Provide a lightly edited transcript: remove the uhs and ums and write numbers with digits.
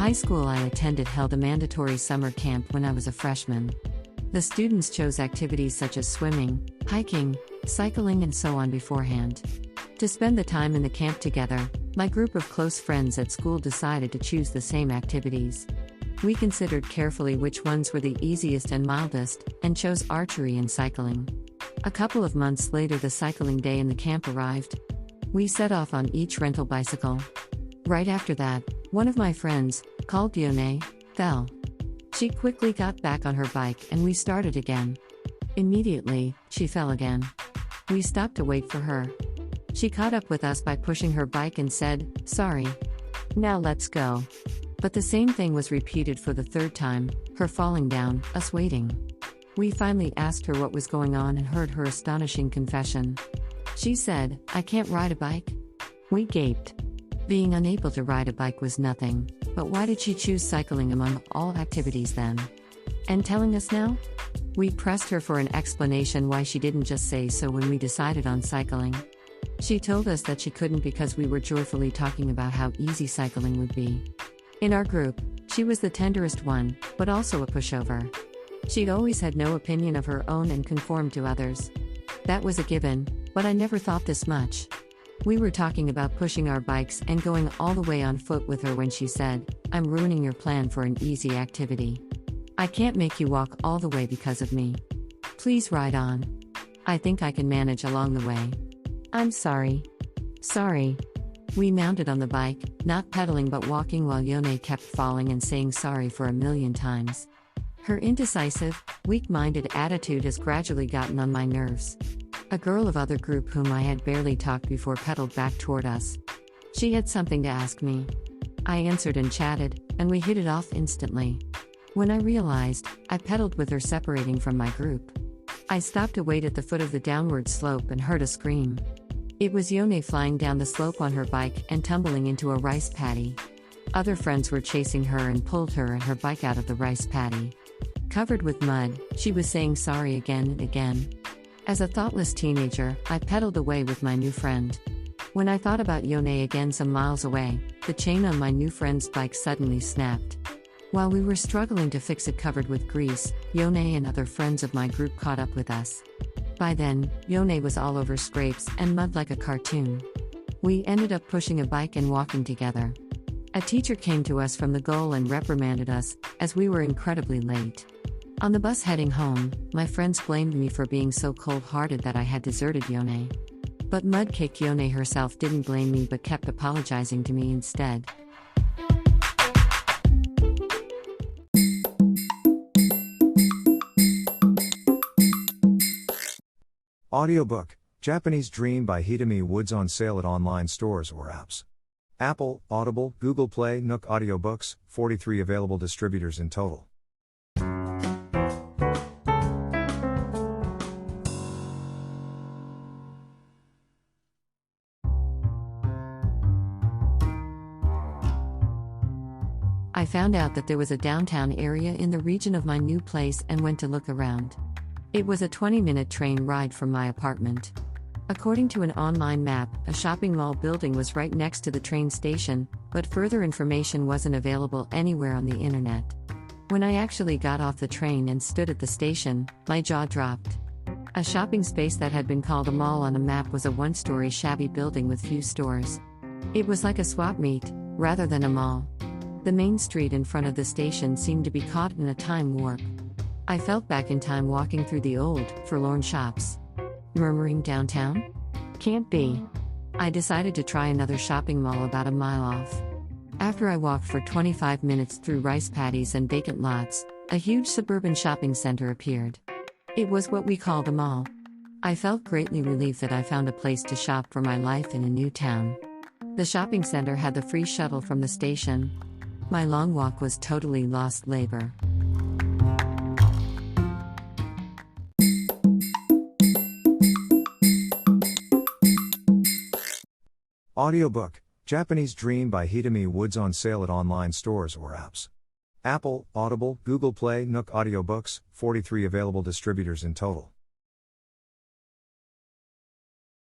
high school I attended held a mandatory summer camp when I was a freshman. The students chose activities such as swimming, hiking, cycling, and so on beforehand. To spend the time in the camp together, my group of close friends at school decided to choose the same activities. We considered carefully which ones were the easiest and mildest, and chose archery and cycling. A couple of months later, the cycling day in the camp arrived. We set off on each rental bicycle. Right after that, one of my friends, called Yone, fell. She quickly got back on her bike and we started again. Immediately, she fell again. We stopped to wait for her. She caught up with us by pushing her bike and said, "Sorry. Now let's go." But the same thing was repeated for the third time, her falling down, us waiting. We finally asked her what was going on and heard her astonishing confession. She said, "I can't ride a bike." We gaped. Being unable to ride a bike was nothing, but why did she choose cycling among all activities then? And telling us now? We pressed her for an explanation why she didn't just say so when we decided on cycling. She told us that she couldn't because we were joyfully talking about how easy cycling would be. In our group, she was the tenderest one, but also a pushover. She'd always had no opinion of her own and conformed to others. That was a given, but I never thought this much. We were talking about pushing our bikes and going all the way on foot with her when she said, "I'm ruining your plan for an easy activity. I can't make you walk all the way because of me. Please ride on. I think I can manage along the way." "I'm sorry." "Sorry." We mounted on the bike, not pedaling but walking while Yone kept falling and saying sorry for a million times. Her indecisive, weak-minded attitude has gradually gotten on my nerves. A girl of other group whom I had barely talked before pedaled back toward us. She had something to ask me. I answered and chatted, and we hit it off instantly. When I realized, I pedaled with her separating from my group. I stopped to wait at the foot of the downward slope and heard a scream. It was Yone flying down the slope on her bike and tumbling into a rice paddy. Other friends were chasing her and pulled her and her bike out of the rice paddy. Covered with mud, she was saying sorry again and again. As a thoughtless teenager, I pedaled away with my new friend. When I thought about Yone again some miles away, the chain on my new friend's bike suddenly snapped. While we were struggling to fix it covered with grease, Yone and other friends of my group caught up with us. By then, Yone was all over scrapes and mud like a cartoon. We ended up pushing a bike and walking together. A teacher came to us from the goal and reprimanded us, as we were incredibly late. On the bus heading home, my friends blamed me for being so cold-hearted that I had deserted Yone. But Mudcake Yone herself didn't blame me but kept apologizing to me instead. Audiobook, Japanese Dream by Hidemi Woods on sale at online stores or apps. Apple, Audible, Google Play, Nook Audiobooks, 43 available distributors in total. I found out that there was a downtown area in the region of my new place and went to look around. It was a 20-minute train ride from my apartment. According to an online map, a shopping mall building was right next to the train station, but further information wasn't available anywhere on the internet. When I actually got off the train and stood at the station, my jaw dropped. A shopping space that had been called a mall on a map was a one-story shabby building with few stores. It was like a swap meet, rather than a mall. The main street in front of the station seemed to be caught in a time warp. I felt back in time walking through the old, forlorn shops. Murmuring downtown? Can't be. I decided to try another shopping mall about a mile off. After I walked for 25 minutes through rice paddies and vacant lots, a huge suburban shopping center appeared. It was what we called a mall. I felt greatly relieved that I found a place to shop for my life in a new town. The shopping center had the free shuttle from the station. My long walk was totally lost labor. Audiobook, Japanese Dream by Hidemi Woods on sale at online stores or apps. Apple, Audible, Google Play, Nook Audiobooks, 43 available distributors in total.